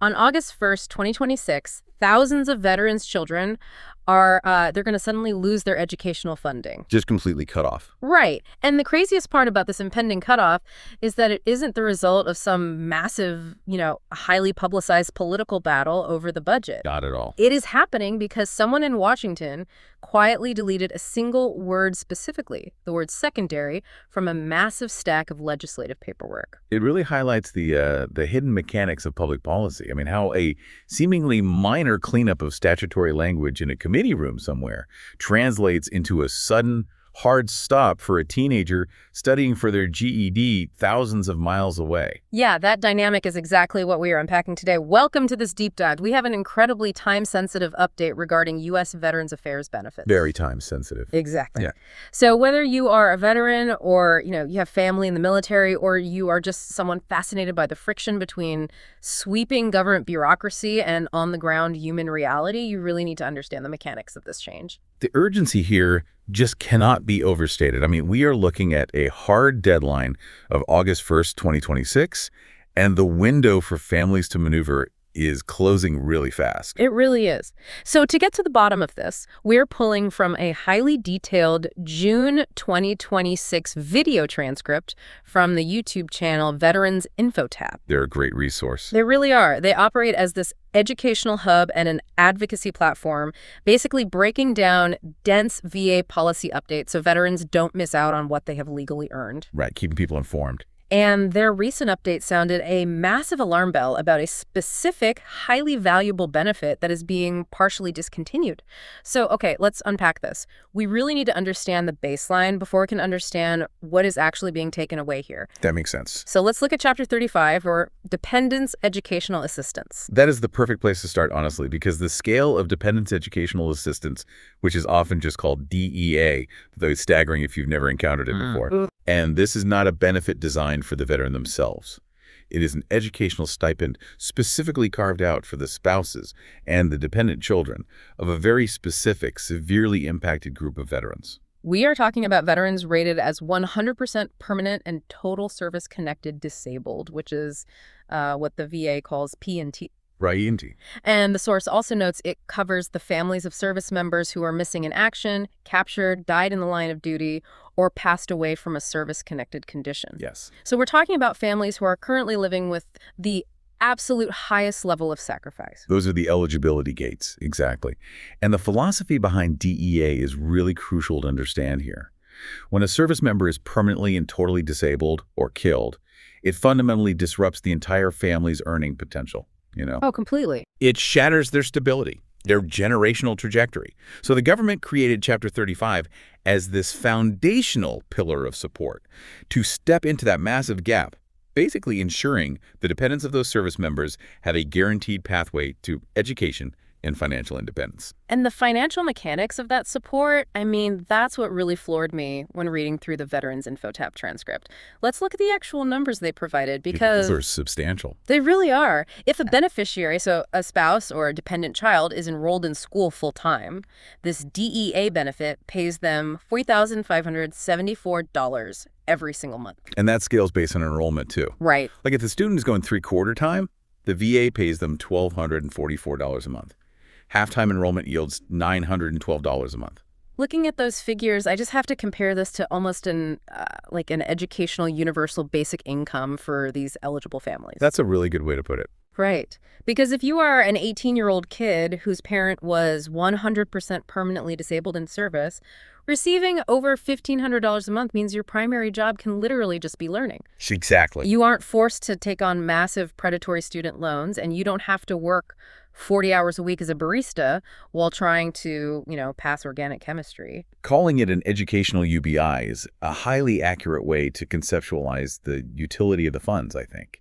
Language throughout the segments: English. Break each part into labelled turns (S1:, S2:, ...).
S1: On August 1st, 2026, thousands of veterans' children are they're going to suddenly lose their educational funding.
S2: Just completely cut off.
S1: Right. And the craziest part about this impending cutoff is that it isn't the result of some massive, highly publicized political battle over the budget.
S2: Not at all.
S1: It is happening because someone in Washington quietly deleted a single word specifically, the word secondary, from a massive stack of legislative paperwork.
S2: It really highlights the hidden mechanics of public policy. I mean, how a seemingly minor cleanup of statutory language in a committee room somewhere translates into a sudden hard stop for a teenager studying for their GED thousands of miles away.
S1: Yeah, that dynamic is exactly what we are unpacking today. Welcome to this deep dive. We have an incredibly time-sensitive update regarding U.S. Veterans Affairs benefits.
S2: Very time-sensitive.
S1: Exactly.
S2: Yeah.
S1: So whether you are a veteran or, you have family in the military, or you are just someone fascinated by the friction between sweeping government bureaucracy and on-the-ground human reality, you really need to understand the mechanics of this change.
S2: The urgency here just cannot be overstated. I mean, we are looking at a hard deadline of August 1st, 2026, and the window for families to maneuver is closing really fast.
S1: It really is. So to get to the bottom of this, we're pulling from a highly detailed June 2026 video transcript from the YouTube channel Veterans InfoTap.
S2: They're a great resource.
S1: They really are. They operate as this educational hub and an advocacy platform, basically breaking down dense VA policy updates so veterans don't miss out on what they have legally earned.
S2: Right, keeping people informed.
S1: And their recent update sounded a massive alarm bell about a specific, highly valuable benefit that is being partially discontinued. So, okay, let's unpack this. We really need to understand the baseline before we can understand what is actually being taken away here.
S2: That makes sense.
S1: So let's look at Chapter 35, or Dependents Educational Assistance.
S2: That is the perfect place to start, honestly, because the scale of Dependents Educational Assistance, which is often just called DEA, though it's staggering if you've never encountered it before. And this is not a benefit designed for the veteran themselves. It is an educational stipend specifically carved out for the spouses and the dependent children of a very specific, severely impacted group of veterans.
S1: We are talking about veterans rated as 100% permanent and total service-connected disabled, which is what the VA calls P&T.
S2: Right.
S1: And the source also notes it covers the families of service members who are missing in action, captured, died in the line of duty, or passed away from a service-connected condition.
S2: Yes.
S1: So we're talking about families who are currently living with the absolute highest level of sacrifice.
S2: Those are the eligibility gates, exactly. And the philosophy behind DEA is really crucial to understand here. When a service member is permanently and totally disabled or killed, it fundamentally disrupts the entire family's earning potential.
S1: Oh, completely.
S2: It shatters their stability, their generational trajectory. So the government created Chapter 35 as this foundational pillar of support to step into that massive gap, basically ensuring the dependents of those service members have a guaranteed pathway to education and financial independence.
S1: And the financial mechanics of that support, that's what really floored me when reading through the Veterans InfoTap transcript. Let's look at the actual numbers they provided, because
S2: they're substantial.
S1: They really are. If a beneficiary, so a spouse or a dependent child, is enrolled in school full-time, this DEA benefit pays them $4,574 every single month.
S2: And that scales based on enrollment, too.
S1: Right.
S2: Like if the student is going 3/4 time, the VA pays them $1,244 a month. Half-time enrollment yields $912 a month.
S1: Looking at those figures, I just have to compare this to almost an educational universal basic income for these eligible families.
S2: That's a really good way to put it.
S1: Right. Because if you are an 18-year-old kid whose parent was 100% permanently disabled in service, receiving over $1,500 a month means your primary job can literally just be learning.
S2: Exactly.
S1: You aren't forced to take on massive predatory student loans, and you don't have to work 40 hours a week as a barista while trying to, pass organic chemistry.
S2: Calling it an educational UBI is a highly accurate way to conceptualize the utility of the funds, I think.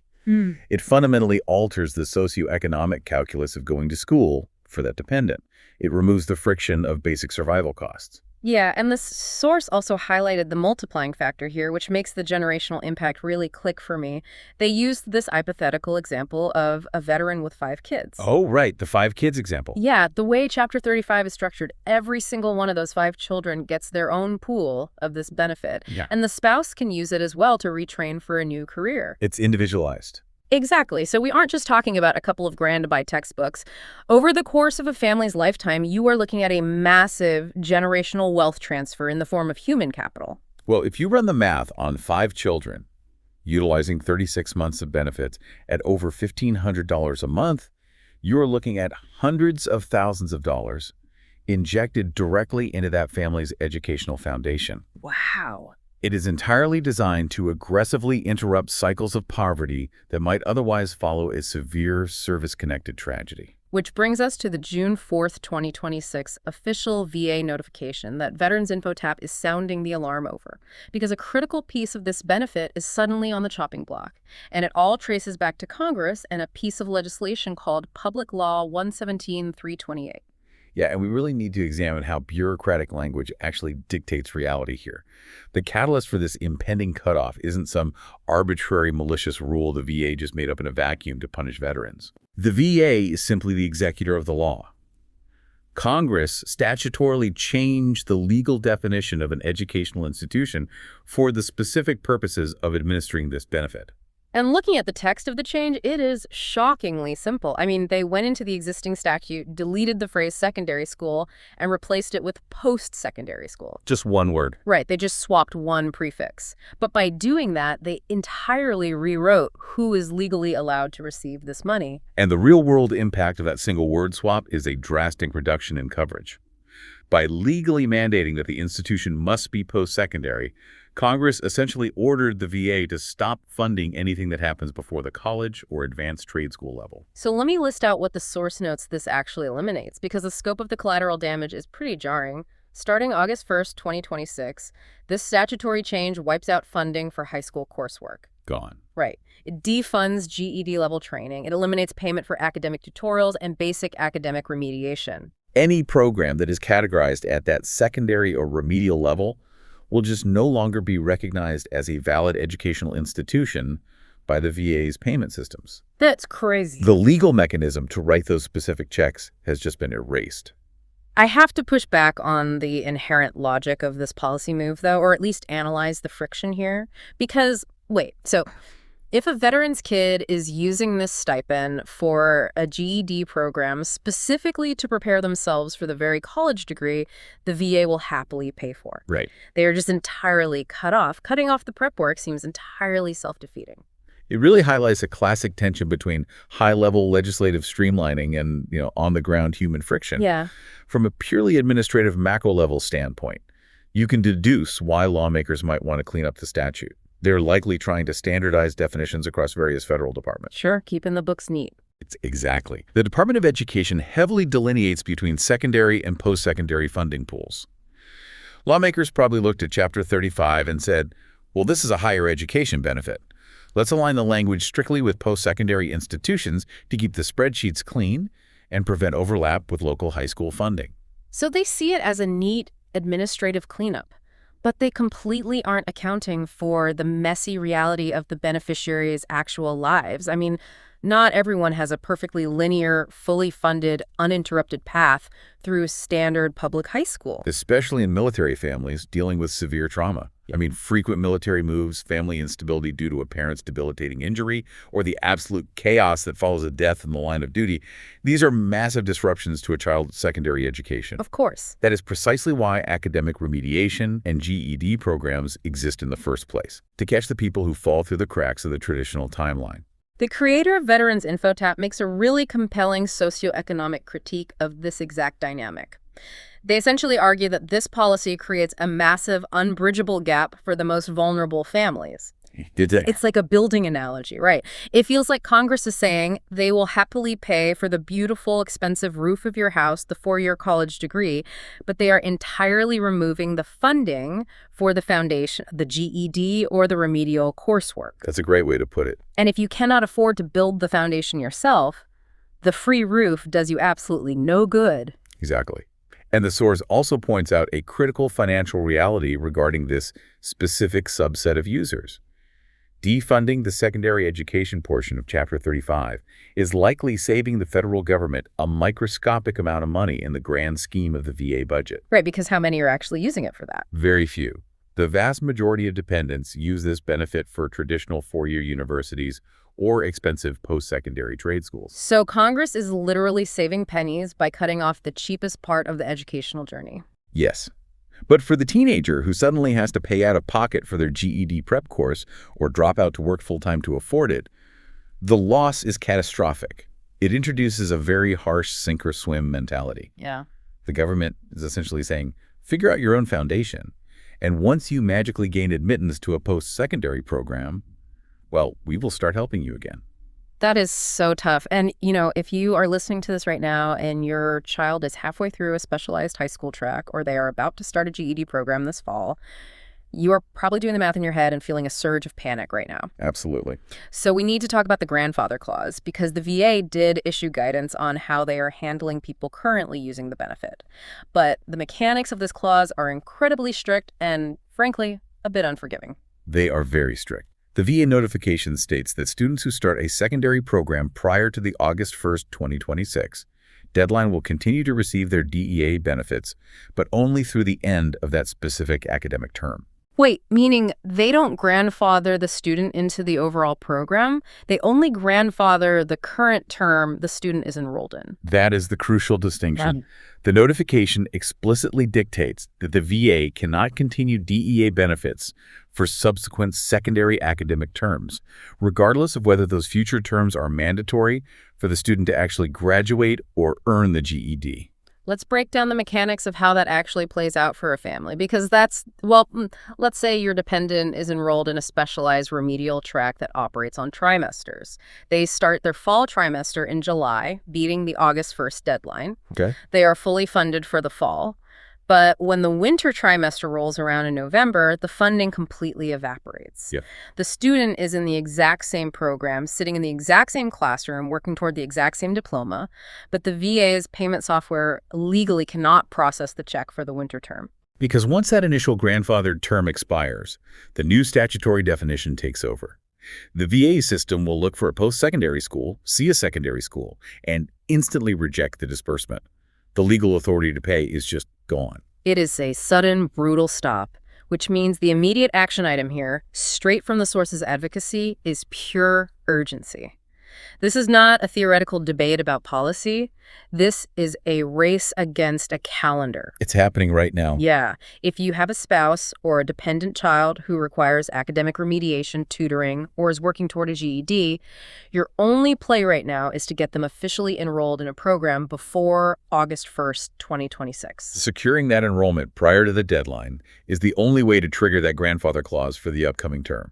S2: It fundamentally alters the socioeconomic calculus of going to school for that dependent. It removes the friction of basic survival costs.
S1: Yeah, and this source also highlighted the multiplying factor here, which makes the generational impact really click for me. They used this hypothetical example of a veteran with 5 kids.
S2: Oh, right, the 5 kids example.
S1: Yeah, the way Chapter 35 is structured, every single one of those 5 children gets their own pool of this benefit.
S2: Yeah.
S1: And the spouse can use it as well to retrain for a new career.
S2: It's individualized.
S1: Exactly. So we aren't just talking about a couple of grand to buy textbooks. Over the course of a family's lifetime, you are looking at a massive generational wealth transfer in the form of human capital.
S2: Well, if you run the math on 5 children, utilizing 36 months of benefits at over $1,500 a month, you're looking at hundreds of thousands of dollars injected directly into that family's educational foundation.
S1: Wow.
S2: It is entirely designed to aggressively interrupt cycles of poverty that might otherwise follow a severe service-connected tragedy.
S1: Which brings us to the June 4th, 2026 official VA notification that Veterans InfoTap is sounding the alarm over, because a critical piece of this benefit is suddenly on the chopping block. And it all traces back to Congress and a piece of legislation called Public Law 117-328.
S2: Yeah, and we really need to examine how bureaucratic language actually dictates reality here. The catalyst for this impending cutoff isn't some arbitrary malicious rule the VA just made up in a vacuum to punish veterans. The VA is simply the executor of the law. Congress statutorily changed the legal definition of an educational institution for the specific purposes of administering this benefit.
S1: And looking at the text of the change, it is shockingly simple. I mean, they went into the existing statute, deleted the phrase secondary school, and replaced it with post-secondary school.
S2: Just one word.
S1: Right, they just swapped one prefix. But by doing that, they entirely rewrote who is legally allowed to receive this money.
S2: And the real-world impact of that single word swap is a drastic reduction in coverage. By legally mandating that the institution must be post-secondary, Congress essentially ordered the VA to stop funding anything that happens before the college or advanced trade school level.
S1: So let me list out what the source notes this actually eliminates, because the scope of the collateral damage is pretty jarring. Starting August 1st, 2026, this statutory change wipes out funding for high school coursework.
S2: Gone.
S1: Right. It defunds GED-level training. It eliminates payment for academic tutorials and basic academic remediation.
S2: Any program that is categorized at that secondary or remedial level will just no longer be recognized as a valid educational institution by the VA's payment systems.
S1: That's crazy.
S2: The legal mechanism to write those specific checks has just been erased.
S1: I have to push back on the inherent logic of this policy move, though, or at least analyze the friction here. Because, wait, so if a veteran's kid is using this stipend for a GED program specifically to prepare themselves for the very college degree the VA will happily pay for.
S2: Right.
S1: They are just entirely cut off. Cutting off the prep work seems entirely self-defeating.
S2: It really highlights a classic tension between high-level legislative streamlining and, on-the-ground human friction.
S1: Yeah.
S2: From a purely administrative macro-level standpoint, you can deduce why lawmakers might want to clean up the statute. They're likely trying to standardize definitions across various federal departments.
S1: Sure, keeping the books neat.
S2: Exactly. The Department of Education heavily delineates between secondary and post-secondary funding pools. Lawmakers probably looked at Chapter 35 and said, well, this is a higher education benefit. Let's align the language strictly with post-secondary institutions to keep the spreadsheets clean and prevent overlap with local high school funding.
S1: So they see it as a neat administrative cleanup. But they completely aren't accounting for the messy reality of the beneficiaries' actual lives. I mean, not everyone has a perfectly linear, fully funded, uninterrupted path through standard public high school.
S2: Especially in military families dealing with severe trauma. I mean, frequent military moves, family instability due to a parent's debilitating injury, or the absolute chaos that follows a death in the line of duty. These are massive disruptions to a child's secondary education.
S1: Of course.
S2: That is precisely why academic remediation and GED programs exist in the first place, to catch the people who fall through the cracks of the traditional timeline.
S1: The creator of Veterans InfoTap makes a really compelling socioeconomic critique of this exact dynamic. They essentially argue that this policy creates a massive, unbridgeable gap for the most vulnerable families. It's like a building analogy, right? It feels like Congress is saying they will happily pay for the beautiful, expensive roof of your house, the four-year college degree, but they are entirely removing the funding for the foundation, the GED, or the remedial coursework.
S2: That's a great way to put it.
S1: And if you cannot afford to build the foundation yourself, the free roof does you absolutely no good.
S2: Exactly. And the source also points out a critical financial reality regarding this specific subset of users. Defunding the secondary education portion of Chapter 35 is likely saving the federal government a microscopic amount of money in the grand scheme of the VA budget.
S1: Right, because how many are actually using it for that?
S2: Very few. The vast majority of dependents use this benefit for traditional four-year universities or expensive post-secondary trade schools.
S1: So Congress is literally saving pennies by cutting off the cheapest part of the educational journey.
S2: Yes. But for the teenager who suddenly has to pay out of pocket for their GED prep course or drop out to work full-time to afford it, the loss is catastrophic. It introduces a very harsh sink-or-swim mentality.
S1: Yeah.
S2: The government is essentially saying, figure out your own foundation. And once you magically gain admittance to a post-secondary program, well, we will start helping you again.
S1: That is so tough. And, you know, if you are listening to this right now and your child is halfway through a specialized high school track or they are about to start a GED program this fall, you are probably doing the math in your head and feeling a surge of panic right now.
S2: Absolutely.
S1: So we need to talk about the grandfather clause because the VA did issue guidance on how they are handling people currently using the benefit. But the mechanics of this clause are incredibly strict and, frankly, a bit unforgiving.
S2: They are very strict. The VA notification states that students who start a secondary program prior to the August 1st, 2026 deadline will continue to receive their DEA benefits, but only through the end of that specific academic term.
S1: Wait, meaning they don't grandfather the student into the overall program? They only grandfather the current term the student is enrolled in.
S2: That is the crucial distinction. The notification explicitly dictates that the VA cannot continue DEA benefits for subsequent secondary academic terms, regardless of whether those future terms are mandatory for the student to actually graduate or earn the GED.
S1: Let's break down the mechanics of how that actually plays out for a family, because that's, well, let's say your dependent is enrolled in a specialized remedial track that operates on trimesters. They start their fall trimester in July, beating the August 1st deadline.
S2: Okay.
S1: They are fully funded for the fall. But when the winter trimester rolls around in November, the funding completely evaporates.
S2: Yeah.
S1: The student is in the exact same program, sitting in the exact same classroom, working toward the exact same diploma, but the VA's payment software legally cannot process the check for the winter term.
S2: Because once that initial grandfathered term expires, the new statutory definition takes over. The VA system will look for a post-secondary school, see a secondary school, and instantly reject the disbursement. The legal authority to pay is just gone.
S1: It is a sudden, brutal stop, which means the immediate action item here, straight from the source's advocacy, is pure urgency. This is not a theoretical debate about policy. This is a race against a calendar.
S2: It's happening right now.
S1: Yeah. If you have a spouse or a dependent child who requires academic remediation, tutoring, or is working toward a GED, your only play right now is to get them officially enrolled in a program before August 1st, 2026.
S2: Securing that enrollment prior to the deadline is the only way to trigger that grandfather clause for the upcoming term.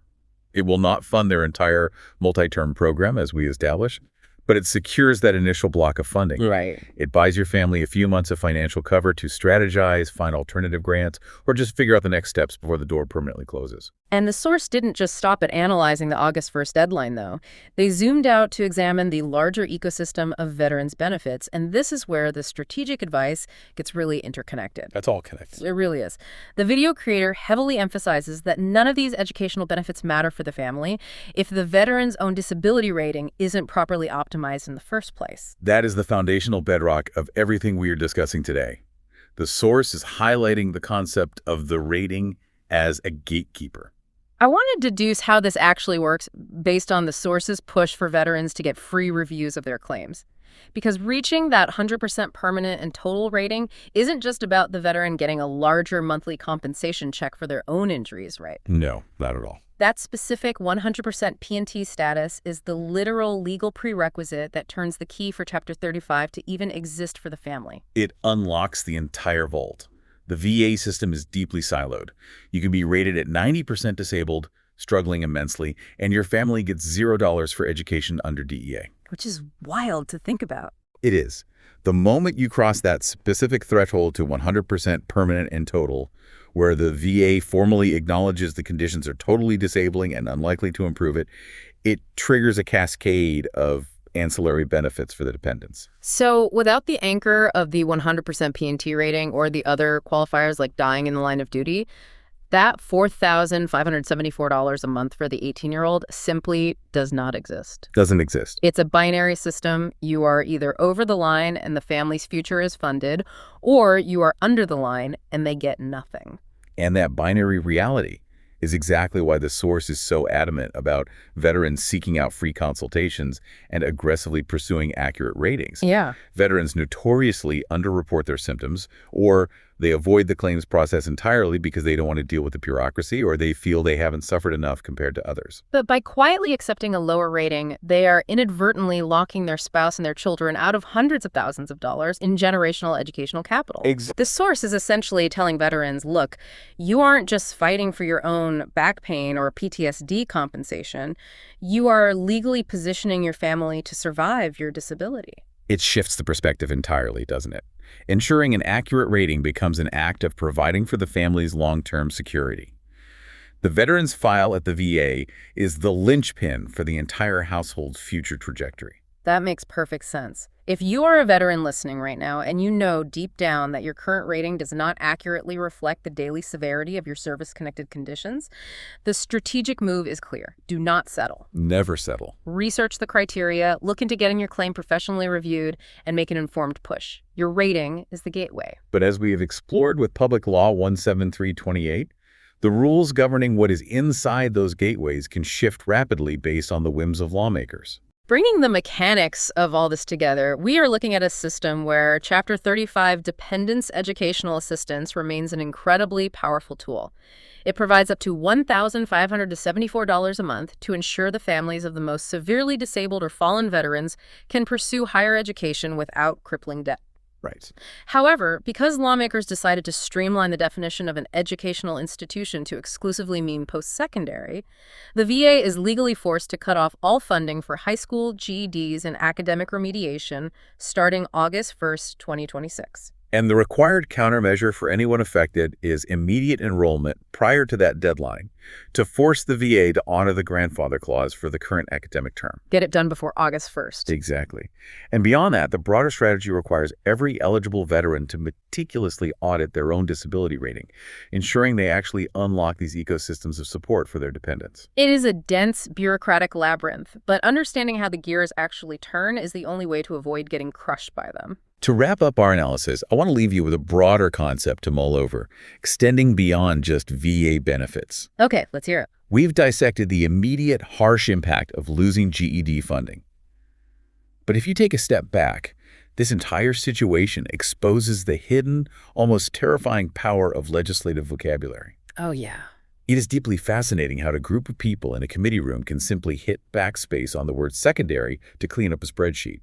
S2: It will not fund their entire multi-term program, as we established, but it secures that initial block of funding.
S1: Right.
S2: It buys your family a few months of financial cover to strategize, find alternative grants, or just figure out the next steps before the door permanently closes.
S1: And the source didn't just stop at analyzing the August 1st deadline, though. They zoomed out to examine the larger ecosystem of veterans' benefits, and this is where the strategic advice gets really interconnected.
S2: That's all connected.
S1: It really is. The video creator heavily emphasizes that none of these educational benefits matter for the family if the veteran's own disability rating isn't properly optimized in the first place.
S2: That is the foundational bedrock of everything we are discussing today. The source is highlighting the concept of the rating as a gatekeeper.
S1: I want to deduce how this actually works based on the source's push for veterans to get free reviews of their claims. Because reaching that 100% permanent and total rating isn't just about the veteran getting a larger monthly compensation check for their own injuries, right?
S2: No, not at all.
S1: That specific 100% P&T status is the literal legal prerequisite that turns the key for Chapter 35 to even exist for the family.
S2: It unlocks the entire vault. The VA system is deeply siloed. You can be rated at 90% disabled, struggling immensely, and your family gets $0 for education under DEA.
S1: Which is wild to think about.
S2: It is. The moment you cross that specific threshold to 100% permanent and total, where the VA formally acknowledges the conditions are totally disabling and unlikely to improve it, it triggers a cascade of ancillary benefits for the dependents.
S1: So without the anchor of the 100% P&T rating or the other qualifiers like dying in the line of duty, that $4,574 a month for the 18-year-old simply does not exist.
S2: Doesn't exist.
S1: It's a binary system. You are either over the line and the family's future is funded, or you are under the line and they get nothing.
S2: And that binary reality is exactly why the source is so adamant about veterans seeking out free consultations and aggressively pursuing accurate ratings.
S1: Yeah.
S2: Veterans notoriously underreport their symptoms, or they avoid the claims process entirely because they don't want to deal with the bureaucracy, or they feel they haven't suffered enough compared to others.
S1: But by quietly accepting a lower rating, they are inadvertently locking their spouse and their children out of hundreds of thousands of dollars in generational educational capital. This source is essentially telling veterans, look, you aren't just fighting for your own back pain or PTSD compensation. You are legally positioning your family to survive your disability.
S2: It shifts the perspective entirely, doesn't it? Ensuring an accurate rating becomes an act of providing for the family's long-term security. The veteran's file at the VA is the linchpin for the entire household's future trajectory.
S1: That makes perfect sense. If you are a veteran listening right now and you know deep down that your current rating does not accurately reflect the daily severity of your service-connected conditions, the strategic move is clear. Do not settle.
S2: Never settle.
S1: Research the criteria, look into getting your claim professionally reviewed, and make an informed push. Your rating is the gateway.
S2: But as we have explored with Public Law 17328, the rules governing what is inside those gateways can shift rapidly based on the whims of lawmakers.
S1: Bringing the mechanics of all this together, we are looking at a system where Chapter 35 Dependents Educational Assistance remains an incredibly powerful tool. It provides up to $1,574 a month to ensure the families of the most severely disabled or fallen veterans can pursue higher education without crippling debt.
S2: Right.
S1: However, because lawmakers decided to streamline the definition of an educational institution to exclusively mean post-secondary, the VA is legally forced to cut off all funding for high school GEDs and academic remediation starting August 1st, 2026.
S2: And the required countermeasure for anyone affected is immediate enrollment prior to that deadline to force the VA to honor the grandfather clause for the current academic term.
S1: Get it done before August 1st.
S2: Exactly. And beyond that, the broader strategy requires every eligible veteran to meticulously audit their own disability rating, ensuring they actually unlock these ecosystems of support for their dependents.
S1: It is a dense, bureaucratic labyrinth, but understanding how the gears actually turn is the only way to avoid getting crushed by them.
S2: To wrap up our analysis, I want to leave you with a broader concept to mull over, extending beyond just VA benefits.
S1: Okay, let's hear it.
S2: We've dissected the immediate, harsh impact of losing GED funding. But if you take a step back, this entire situation exposes the hidden, almost terrifying power of legislative vocabulary.
S1: Oh, yeah.
S2: It is deeply fascinating how a group of people in a committee room can simply hit backspace on the word secondary to clean up a spreadsheet.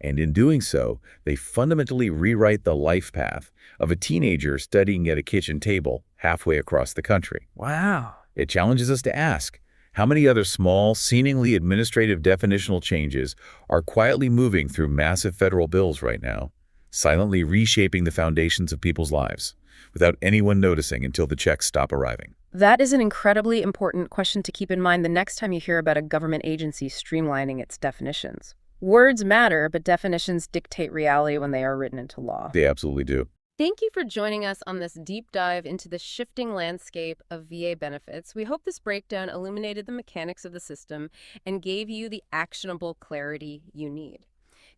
S2: And in doing so, they fundamentally rewrite the life path of a teenager studying at a kitchen table halfway across the country.
S1: Wow.
S2: It challenges us to ask, how many other small, seemingly administrative definitional changes are quietly moving through massive federal bills right now, silently reshaping the foundations of people's lives, without anyone noticing until the checks stop arriving?
S1: That is an incredibly important question to keep in mind the next time you hear about a government agency streamlining its definitions. Words matter, but definitions dictate reality when they are written into law.
S2: They absolutely do.
S1: Thank you for joining us on this deep dive into the shifting landscape of VA benefits. We hope this breakdown illuminated the mechanics of the system and gave you the actionable clarity you need.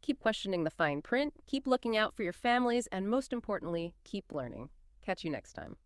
S1: Keep questioning the fine print, keep looking out for your families, and most importantly, keep learning. Catch you next time.